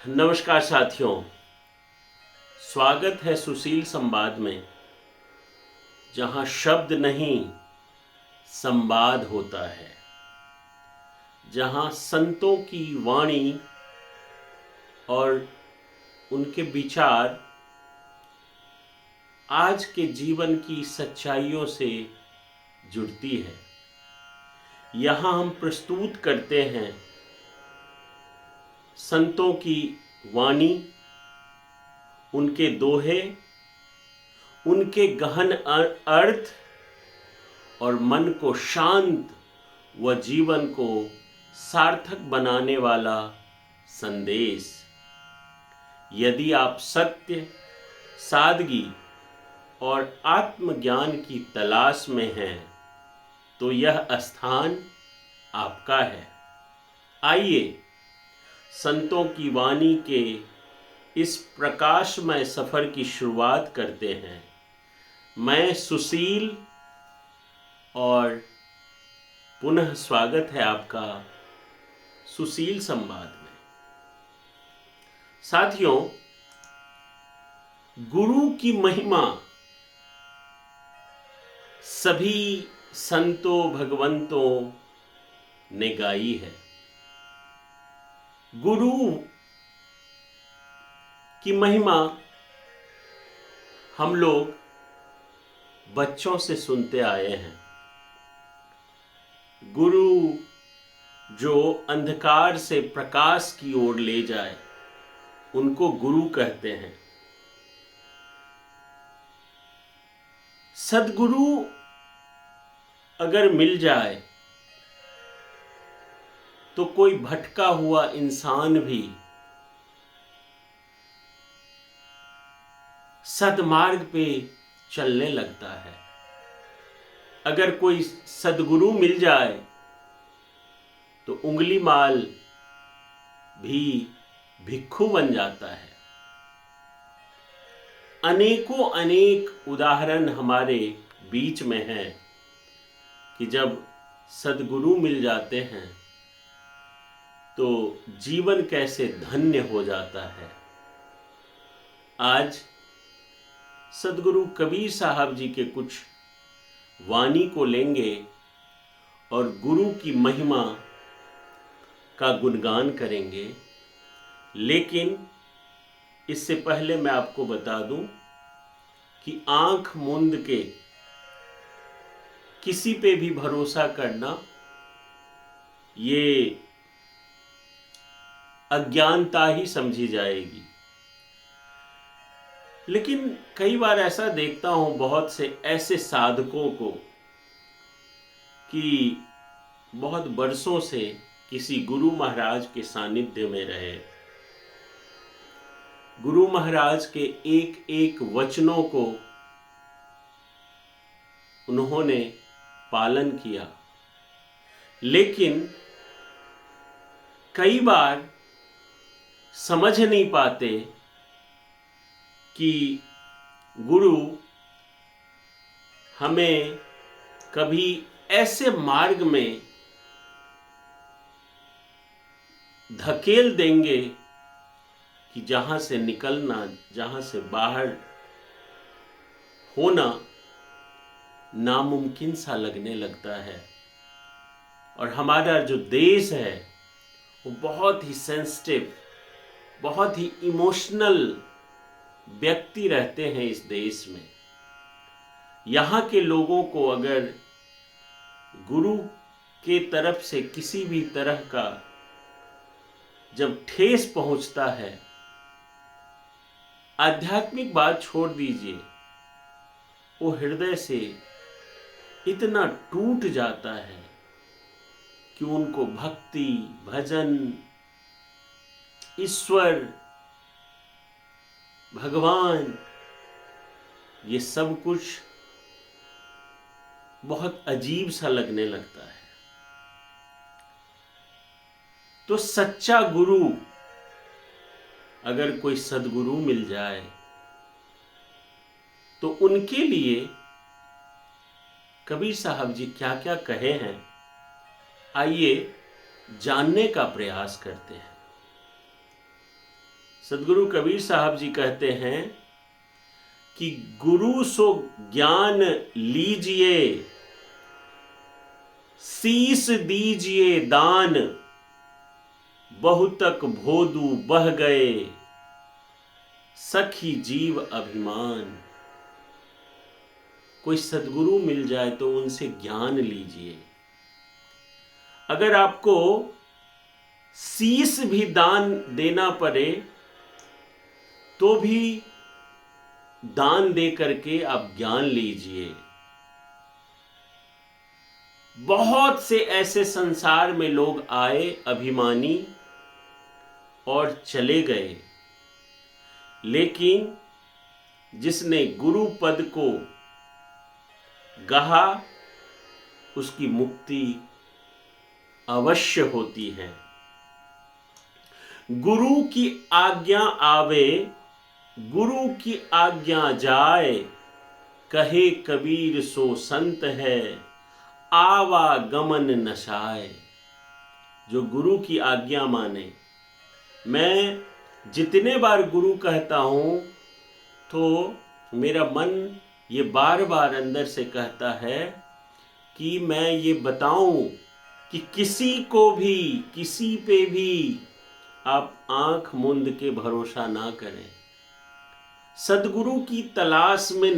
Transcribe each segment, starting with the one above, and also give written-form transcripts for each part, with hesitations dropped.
नमस्कार साथियों, स्वागत है सुशील संवाद में, जहां शब्द नहीं संवाद होता है, जहां संतों की वाणी और उनके विचार आज के जीवन की सच्चाइयों से जुड़ती है। यहाँ हम प्रस्तुत करते हैं संतों की वाणी, उनके दोहे, उनके गहन अर्थ और मन को शांत व जीवन को सार्थक बनाने वाला संदेश। यदि आप सत्य, सादगी और आत्मज्ञान की तलाश में हैं, तो यह स्थान आपका है। आइए संतों की वाणी के इस प्रकाशमय सफर की शुरुआत करते हैं। मैं सुशील और पुनः स्वागत है आपका सुशील संवाद में। साथियों, गुरु की महिमा सभी संतों भगवंतों ने गाई है। गुरु की महिमा हम लोग बच्चों से सुनते आए हैं। गुरु जो अंधकार से प्रकाश की ओर ले जाए, उनको गुरु कहते हैं। सद्गुरु अगर मिल जाए तो कोई भटका हुआ इंसान भी सद्मार्ग पे चलने लगता है। अगर कोई सद्गुरु मिल जाए तो उंगली माल भी भिक्षु बन जाता है। अनेकों अनेक उदाहरण हमारे बीच में हैं कि जब सद्गुरु मिल जाते हैं तो जीवन कैसे धन्य हो जाता है। आज सद्गुरु कबीर साहब जी के कुछ वाणी को लेंगे और गुरु की महिमा का गुणगान करेंगे। लेकिन इससे पहले मैं आपको बता दूं कि आंख मूंद के किसी पे भी भरोसा करना ये अज्ञानता ही समझी जाएगी। लेकिन कई बार ऐसा देखता हूं बहुत से ऐसे साधकों को कि बहुत बरसों से किसी गुरु महाराज के सानिध्य में रहे, गुरु महाराज के एक एक वचनों को उन्होंने पालन किया, लेकिन कई बार समझ नहीं पाते कि गुरु हमें कभी ऐसे मार्ग में धकेल देंगे कि जहां से निकलना, जहां से बाहर होना नामुमकिन सा लगने लगता है। और हमारा जो देश है वो बहुत ही सेंसिटिव, बहुत ही इमोशनल व्यक्ति रहते हैं इस देश में। यहाँ के लोगों को अगर गुरु के तरफ से किसी भी तरह का जब ठेस पहुंचता है, आध्यात्मिक बात छोड़ दीजिए, वो हृदय से इतना टूट जाता है कि उनको भक्ति, भजन, ईश्वर, भगवान, ये सब कुछ बहुत अजीब सा लगने लगता है। तो सच्चा गुरु, अगर कोई सद्गुरु मिल जाए तो उनके लिए कबीर साहब जी क्या क्या कहे हैं, आइए जानने का प्रयास करते हैं। सदगुरु कबीर साहब जी कहते हैं कि गुरु सो ज्ञान लीजिए, शीस दीजिए दान, बहुतक भोदू बह गए, सखी जीव अभिमान। कोई सदगुरु मिल जाए तो उनसे ज्ञान लीजिए। अगर आपको शीस भी दान देना पड़े तो भी दान दे करके आप ज्ञान लीजिए। बहुत से ऐसे संसार में लोग आए अभिमानी और चले गए, लेकिन जिसने गुरु पद को गहा उसकी मुक्ति अवश्य होती है। गुरु की आज्ञा आवे, गुरु की आज्ञा जाए, कहे कबीर सो संत है, आवागमन नशाए। जो गुरु की आज्ञा माने, मैं जितने बार गुरु कहता हूं तो मेरा मन ये बार बार अंदर से कहता है कि मैं ये बताऊं कि किसी को भी, किसी पे भी आप आंख मूंद के भरोसा ना करें। सदगुरु की तलाश में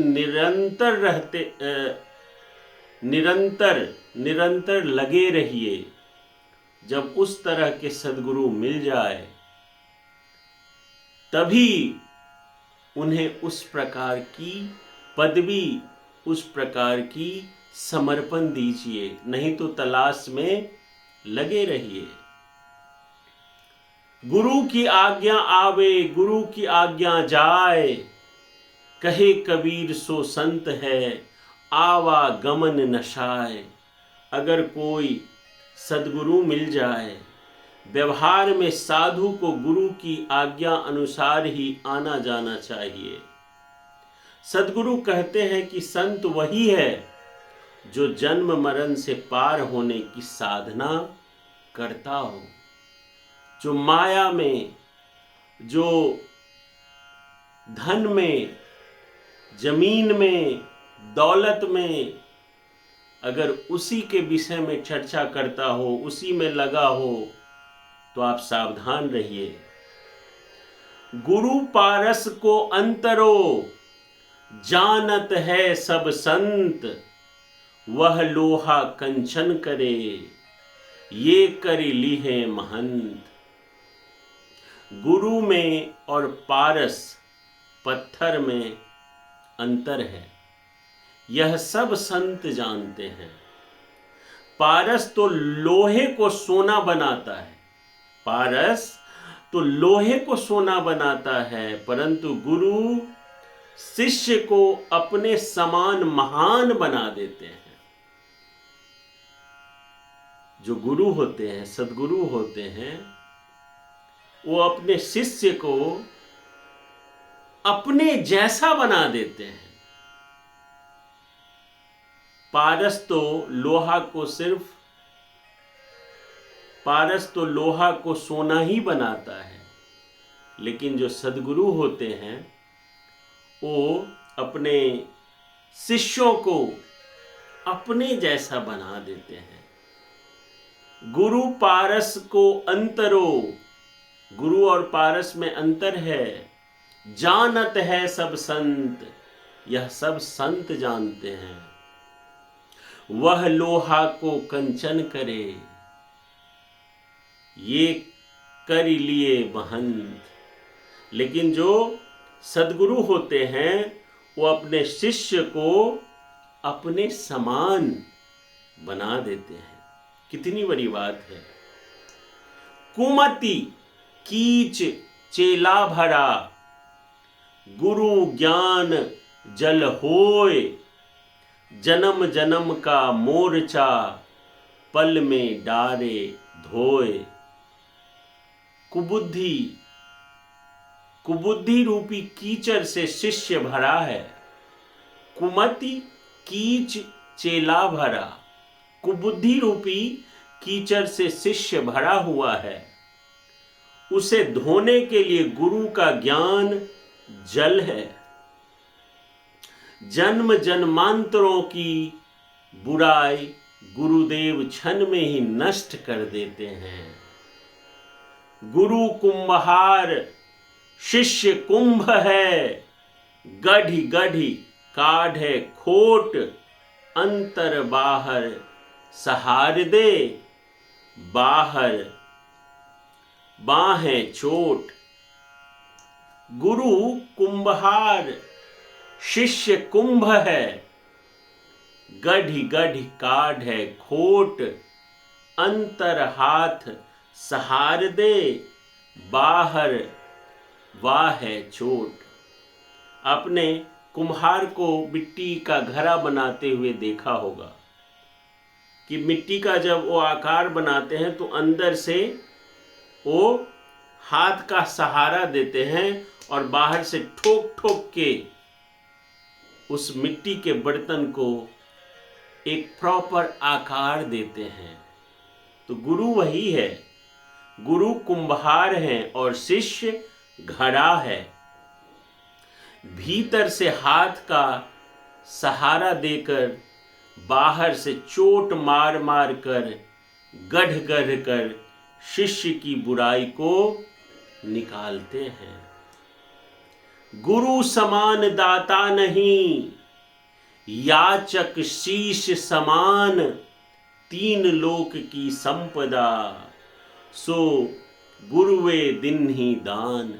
निरंतर लगे रहिए। जब उस तरह के सदगुरु मिल जाए तभी उन्हें उस प्रकार की पदवी, उस प्रकार की समर्पण दीजिए, नहीं तो तलाश में लगे रहिए। गुरु की आज्ञा आवे, गुरु की आज्ञा जाए, कहे कबीर सो संत है, आवागमन नशाए। अगर कोई सदगुरु मिल जाए, व्यवहार में साधु को गुरु की आज्ञा अनुसार ही आना जाना चाहिए। सदगुरु कहते हैं कि संत वही है जो जन्म मरण से पार होने की साधना करता हो, जो माया में, जो धन में, जमीन में, दौलत में, अगर उसी के विषय में चर्चा करता हो, उसी में लगा हो, तो आप सावधान रहिए। गुरु पारस को अंतरो, जानत है सब संत, वह लोहा कंचन करे, ये करी लीहे महंत। गुरु में और पारस पत्थर में अंतर है, यह सब संत जानते हैं। पारस तो लोहे को सोना बनाता है, पारस तो लोहे को सोना बनाता है, परंतु गुरु शिष्य को अपने समान महान बना देते हैं। जो गुरु होते हैं, सदगुरु होते हैं, वो अपने शिष्य को अपने जैसा बना देते हैं। पारस तो लोहा को सोना ही बनाता है, लेकिन जो सदगुरु होते हैं वो अपने शिष्यों को अपने जैसा बना देते हैं। गुरु पारस को अंतरो, गुरु और पारस में अंतर है। जानत है सब संत, यह सब संत जानते हैं। वह लोहा को कंचन करे, ये कर लिए महंत। लेकिन जो सदगुरु होते हैं वो अपने शिष्य को अपने समान बना देते हैं। कितनी बड़ी बात है। कुमति कीच चेला भरा, गुरु ज्ञान जल होय, जन्म जन्म का मोर्चा, पल में डारे धोए। कुबुद्धि रूपी कीचड़ से शिष्य भरा है। कुमति कीच चेला भरा, कुबुद्धि रूपी कीचड़ से शिष्य भरा हुआ है। उसे धोने के लिए गुरु का ज्ञान जल है। जन्म जन्मांतरों की बुराई गुरुदेव क्षण में ही नष्ट कर देते हैं। गुरु कुंभहार शिष्य कुंभ है, गढ़ी गढ़ी काढ़े खोट, अंतर बाहर सहार दे, बाहर बाहें चोट। गुरु कुंभहार शिष्य कुंभ है, गढ़ी गढ़ी काढ़े खोट, अंतर हाथ सहार दे, बाहर वाहे चोट। आपने कुम्हार को मिट्टी का घड़ा बनाते हुए देखा होगा कि मिट्टी का जब वो आकार बनाते हैं तो अंदर से वो हाथ का सहारा देते हैं और बाहर से ठोक ठोक के उस मिट्टी के बर्तन को एक प्रॉपर आकार देते हैं। तो गुरु वही है, गुरु कुंभहार हैं और शिष्य घड़ा है। भीतर से हाथ का सहारा देकर, बाहर से चोट मार मार कर, गढ़ गढ़ कर शिष्य की बुराई को निकालते हैं। गुरु समान दाता नहीं, याचक शीश समान, तीन लोक की संपदा, सो गुरुवे दिन ही दान।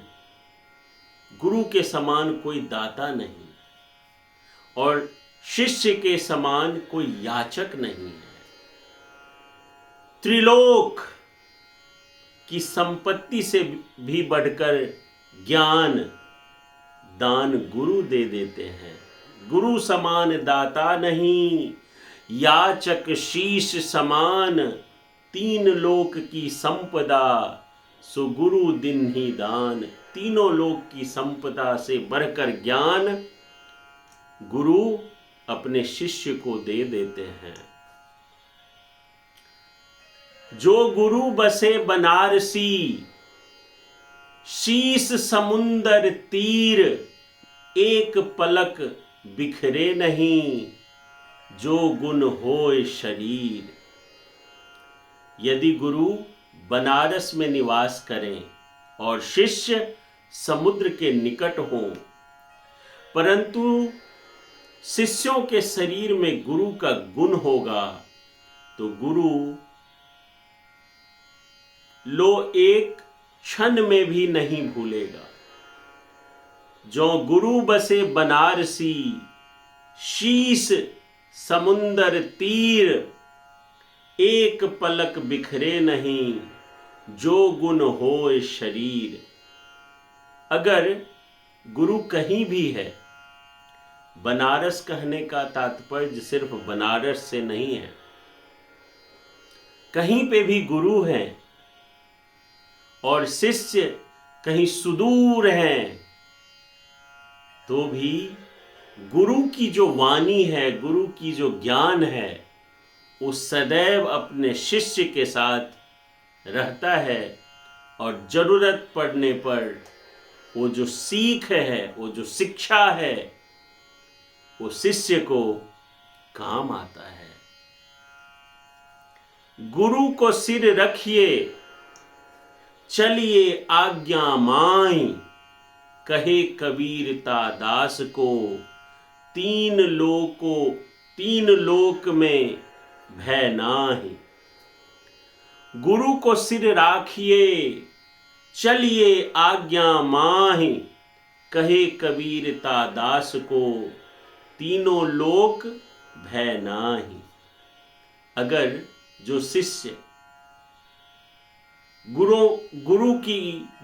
गुरु के समान कोई दाता नहीं और शिष्य के समान कोई याचक नहीं है। त्रिलोक की संपत्ति से भी बढ़कर ज्ञान दान गुरु दे देते हैं। गुरु समान दाता नहीं, याचक शीश समान, तीन लोक की संपदा, सो गुरु दिन ही दान। तीनों लोक की संपदा से बढ़कर ज्ञान गुरु अपने शिष्य को दे देते हैं। जो गुरु बसे बनारसी, शीस समुंदर तीर, एक पलक बिखरे नहीं, जो गुण होए शरीर। यदि गुरु बनारस में निवास करें और शिष्य समुद्र के निकट हों, परंतु शिष्यों के शरीर में गुरु का गुण होगा, तो गुरु लो एक क्षण में भी नहीं भूलेगा। जो गुरु बसे बनारसी, शीस समुंदर तीर, एक पलक बिखरे नहीं, जो गुण होए शरीर। अगर गुरु कहीं भी है, बनारस कहने का तात्पर्य सिर्फ बनारस से नहीं है, कहीं पे भी गुरु हैं और शिष्य कहीं सुदूर हैं, तो भी गुरु की जो वाणी है, गुरु की जो ज्ञान है, वो सदैव अपने शिष्य के साथ रहता है और जरूरत पड़ने पर वो जो सीख है, वो जो शिक्षा है, वो शिष्य को काम आता है। गुरु को सिर रखिए, चलिए आज्ञा माई, कहे कबीरता दास को, तीन लोक में भय नाही। गुरु को सिर राखिए, चलिए आज्ञा माही, कहे कबीरता दास को, तीनों लोक भय नाही। अगर जो शिष्य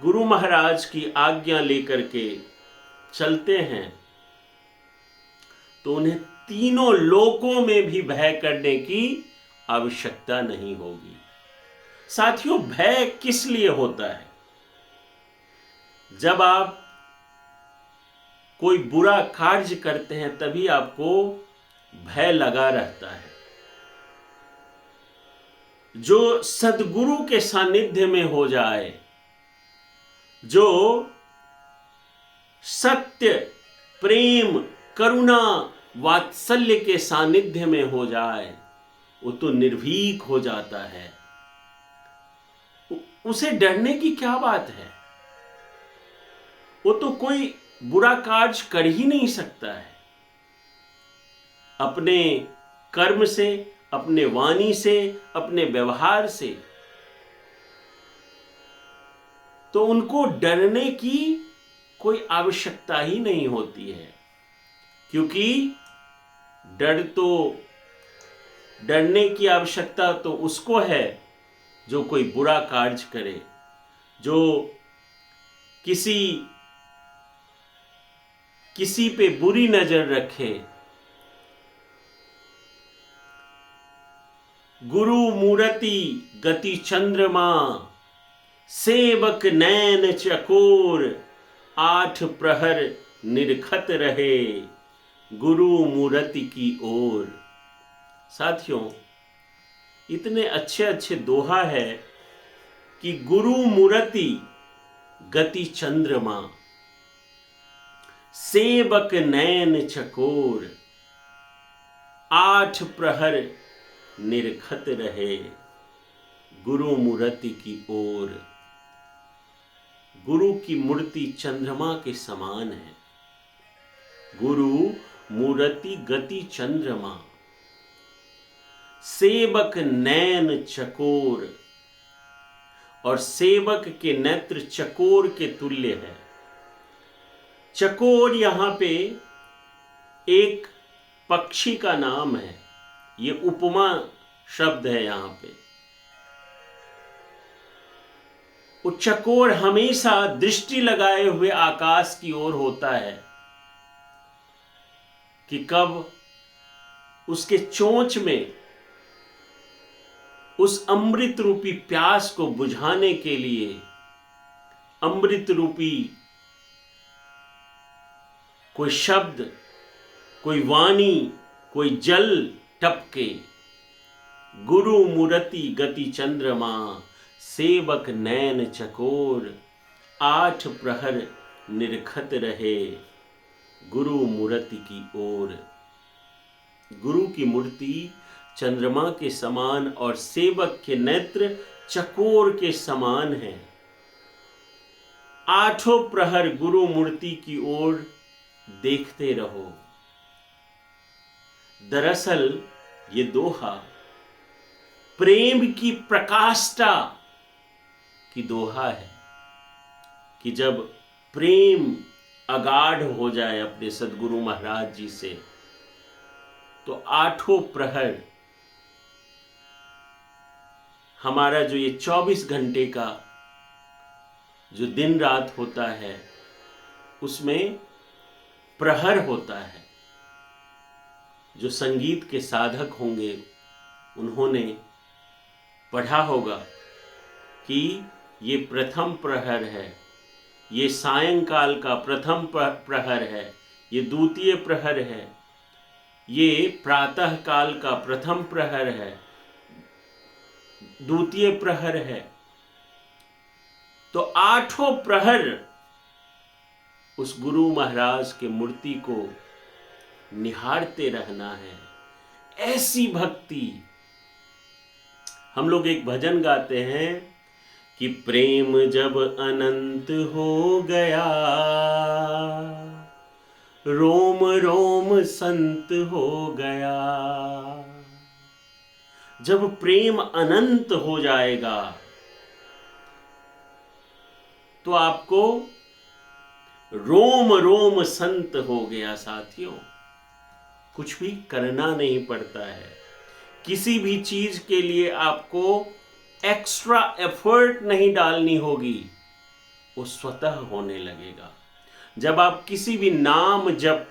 गुरु महाराज की आज्ञा लेकर के चलते हैं, तो उन्हें तीनों लोकों में भी भय करने की आवश्यकता नहीं होगी। साथियों, भय किस लिए होता है? जब आप कोई बुरा कार्य करते हैं तभी आपको भय लगा रहता है। जो सद्गुरु के सानिध्य में हो जाए, जो सत्य, प्रेम, करुणा, वात्सल्य के सानिध्य में हो जाए वो तो निर्भीक हो जाता है। उसे डरने की क्या बात है? वो तो कोई बुरा कार्य कर ही नहीं सकता है। अपने कर्म से, अपने वाणी से, अपने व्यवहार से तो उनको डरने की कोई आवश्यकता ही नहीं होती है, क्योंकि डरने की आवश्यकता तो उसको है जो कोई बुरा कार्य करे, जो किसी पे बुरी नजर रखे। गुरु मूरति गति चंद्रमा, सेवक नैन चकोर, 8 प्रहर निरखत रहे गुरु मूरति की ओर। साथियों, इतने अच्छे अच्छे दोहा है कि गुरु मूरति गति चंद्रमा, सेवक नैन चकोर, 8 प्रहर निरखत रहे गुरु मूर्ति की ओर। गुरु की मूर्ति चंद्रमा के समान है। गुरु मूर्ति गति चंद्रमा, सेवक नैन चकोर, और सेवक के नेत्र चकोर के तुल्य है। चकोर यहां पे एक पक्षी का नाम है, ये उपमा शब्द है यहां पे। वो चकोर हमेशा दृष्टि लगाए हुए आकाश की ओर होता है कि कब उसके चोंच में उस अमृत रूपी प्यास को बुझाने के लिए अमृत रूपी कोई शब्द, कोई वाणी, कोई जल टपके। गुरु मूर्ति गति चंद्रमा, सेवक नैन चकोर, 8 प्रहर निरखत रहे गुरु मूर्ति की ओर। गुरु की मूर्ति चंद्रमा के समान और सेवक के नेत्र चकोर के समान है। 8 प्रहर गुरु मूर्ति की ओर देखते रहो। दरअसल ये दोहा प्रेम की प्रकाष्ठा की दोहा है कि जब प्रेम अगाढ़ हो जाए अपने सद्गुरु महाराज जी से, तो 8 प्रहर, हमारा जो ये 24 घंटे का जो दिन रात होता है, उसमें प्रहर होता है। जो संगीत के साधक होंगे उन्होंने पढ़ा होगा कि ये प्रथम प्रहर है, ये सायंकाल का प्रथम प्रहर है, ये द्वितीय प्रहर है, ये प्रातः काल का प्रथम प्रहर है, द्वितीय प्रहर है। तो 8 प्रहर उस गुरु महाराज के मूर्ति को निहारते रहना है। ऐसी भक्ति। हम लोग एक भजन गाते हैं कि प्रेम जब अनंत हो गया, रोम रोम संत हो गया। जब प्रेम अनंत हो जाएगा तो आपको रोम रोम संत हो गया। साथियों, कुछ भी करना नहीं पड़ता है। किसी भी चीज के लिए आपको एक्स्ट्रा एफर्ट नहीं डालनी होगी, वो स्वतः होने लगेगा। जब आप किसी भी नाम जप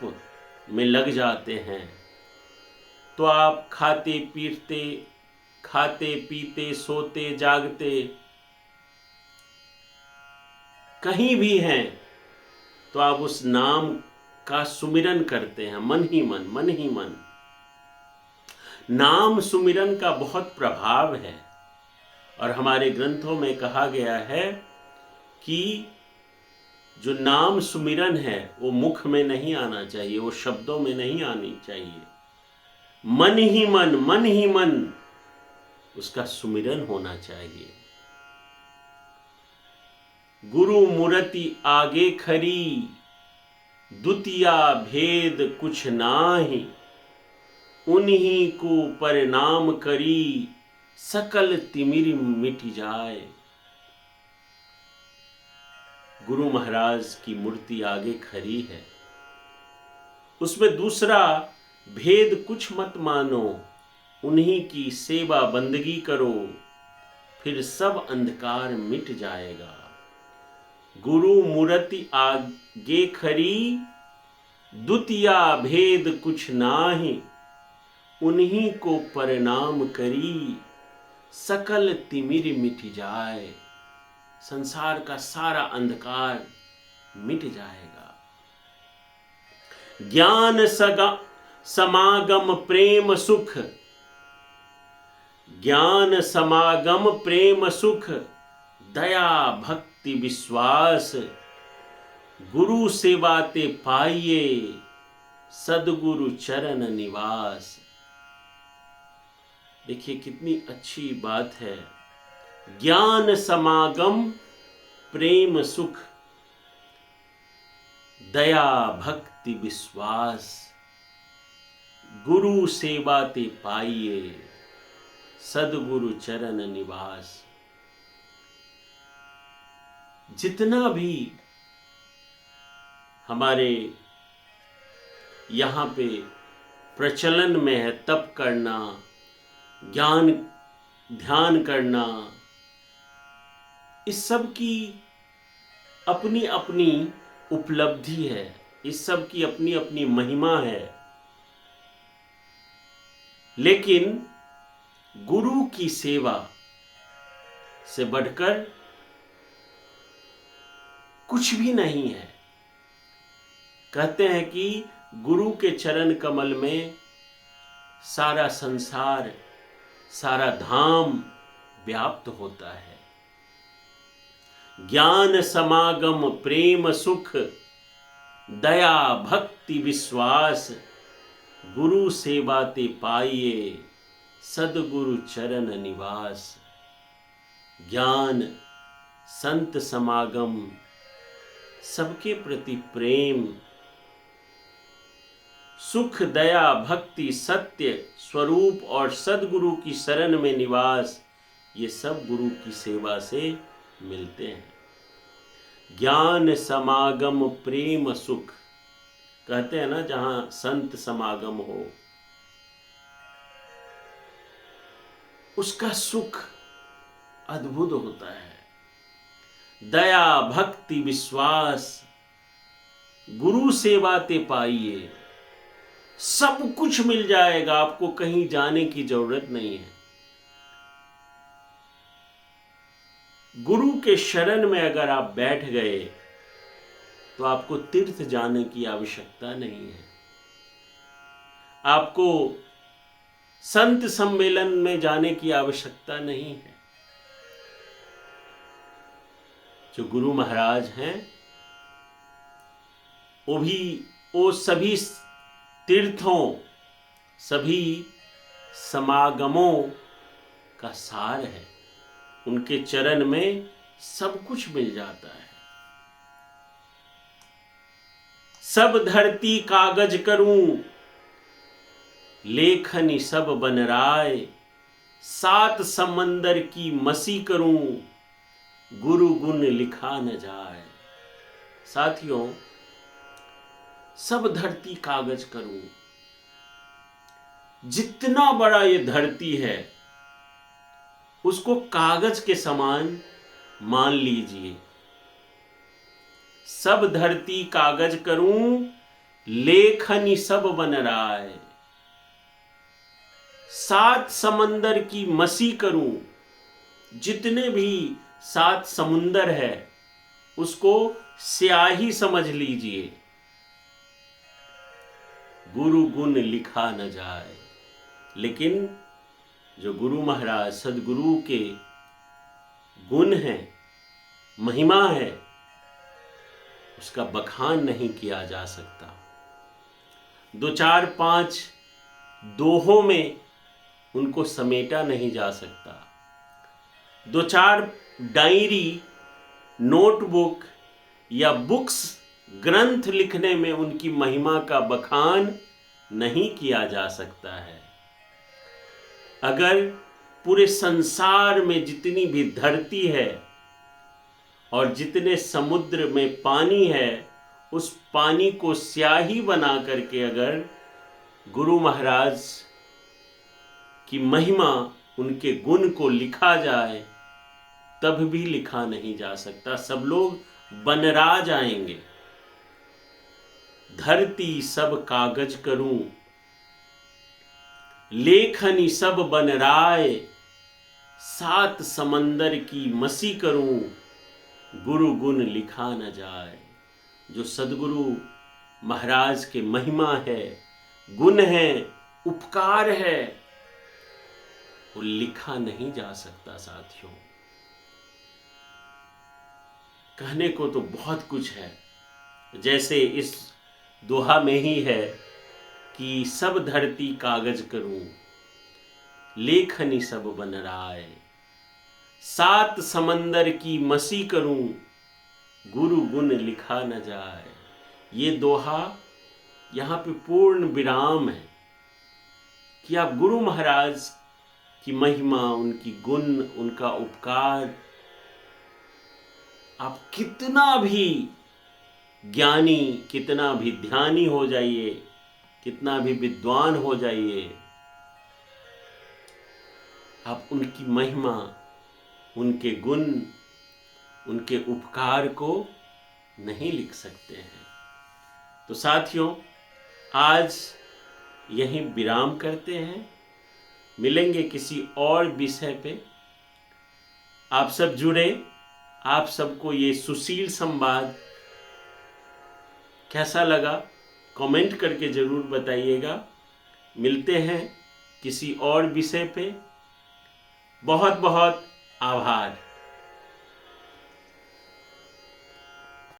में लग जाते हैं तो आप खाते पीते सोते जागते कहीं भी हैं तो आप उस नाम का सुमिरन करते हैं, मन ही मन। नाम सुमिरन का बहुत प्रभाव है और हमारे ग्रंथों में कहा गया है कि जो नाम सुमिरन है वो मुख में नहीं आना चाहिए, वो शब्दों में नहीं आनी चाहिए। मन ही मन उसका सुमिरन होना चाहिए। गुरु मूर्ति आगे खरी, द्वितीया भेद कुछ नाही, उन्हीं को प्रणाम करी, सकल तिमिर मिट जाए। गुरु महाराज की मूर्ति आगे खड़ी है, उसमें दूसरा भेद कुछ मत मानो, उन्हीं की सेवा बंदगी करो, फिर सब अंधकार मिट जाएगा। गुरु मूर्ति आगे खड़ी, द्वितीया भेद कुछ नाही, उन्हीं को प्रणाम करी, सकल तिमिर मिट जाए। संसार का सारा अंधकार मिट जाएगा। ज्ञान समागम प्रेम सुख, ज्ञान समागम प्रेम सुख, दया भक्ति विश्वास, गुरु सेवा ते पाइए, सदगुरु चरण निवास। देखिए कितनी अच्छी बात है। ज्ञान समागम प्रेम सुख, दया भक्ति विश्वास, गुरु सेवा ते पाइए, सदगुरु चरण निवास। जितना भी हमारे यहाँ पे प्रचलन में है तप करना, ज्ञान ध्यान करना, इस सब की अपनी अपनी उपलब्धि है, इस सब की अपनी अपनी महिमा है। लेकिन गुरु की सेवा से बढ़कर कुछ भी नहीं है। कहते हैं कि गुरु के चरण कमल में सारा संसार, सारा धाम व्याप्त होता है। ज्ञान समागम प्रेम सुख, दया भक्ति विश्वास, गुरु सेवा ते पाइए, सदगुरु चरण निवास। ज्ञान, संत समागम, सबके प्रति प्रेम, सुख दया भक्ति सत्य स्वरूप और सदगुरु की शरण में निवास, ये सब गुरु की सेवा से मिलते हैं। ज्ञान समागम प्रेम सुख, कहते हैं ना जहां संत समागम हो उसका सुख अद्भुत होता है। दया भक्ति विश्वास, गुरु सेवा ते पाइए, सब कुछ मिल जाएगा, आपको कहीं जाने की जरूरत नहीं है। गुरु के शरण में अगर आप बैठ गए तो आपको तीर्थ जाने की आवश्यकता नहीं है, आपको संत सम्मेलन में जाने की आवश्यकता नहीं है। जो गुरु महाराज हैं वो सभी तीर्थों, सभी समागमों का सार है। उनके चरण में सब कुछ मिल जाता है। सब धरती कागज करूं, लेखनी सब बनराय, सात समंदर की मसी करूं, गुरु गुण लिखा न जाए। साथियों, सब धरती कागज करूं, जितना बड़ा ये धरती है उसको कागज के समान मान लीजिए। सब धरती कागज करूं, लेखनी सब बनराय, सात समंदर की मसी करूं, जितने भी सात समुंदर है उसको स्याही समझ लीजिए, गुरु गुण लिखा न जाए। लेकिन जो गुरु महाराज सदगुरु के गुण हैं, महिमा है, उसका बखान नहीं किया जा सकता। 2-4-5 दोहों में उनको समेटा नहीं जा सकता। 2-4 डायरी, नोटबुक या बुक्स, ग्रंथ लिखने में उनकी महिमा का बखान नहीं किया जा सकता है। अगर पूरे संसार में जितनी भी धरती है और जितने समुद्र में पानी है, उस पानी को स्याही बना करके अगर गुरु महाराज की महिमा, उनके गुण को लिखा जाए, तब भी लिखा नहीं जा सकता। सब लोग बनरा जाएंगे। धरती सब कागज करूं, लेखनी सब बनराए, 7 समंदर की मसी करूं, गुरु गुण लिखा न जाए। जो सदगुरु महाराज के महिमा है, गुण है, उपकार है, वो लिखा नहीं जा सकता साथियों। कहने को तो बहुत कुछ है, जैसे इस दोहा में ही है कि सब धरती कागज करूं, लेखनी सब बनराए, 7 समंदर की मसी करूं, गुरु गुण लिखा न जाए। ये दोहा यहाँ पे पूर्ण विराम है कि आप गुरु महाराज की महिमा, उनकी गुण, उनका उपकार, आप कितना भी ज्ञानी, कितना भी ध्यानी हो जाइए, कितना भी विद्वान हो जाइए, आप उनकी महिमा, उनके गुण, उनके उपकार को नहीं लिख सकते हैं। तो साथियों, आज यहीं विराम करते हैं, मिलेंगे किसी और विषय पे। आप सब जुड़े, आप सबको ये सुशील संवाद कैसा लगा कमेंट करके जरूर बताइएगा। मिलते हैं किसी और विषय पे। बहुत बहुत आभार।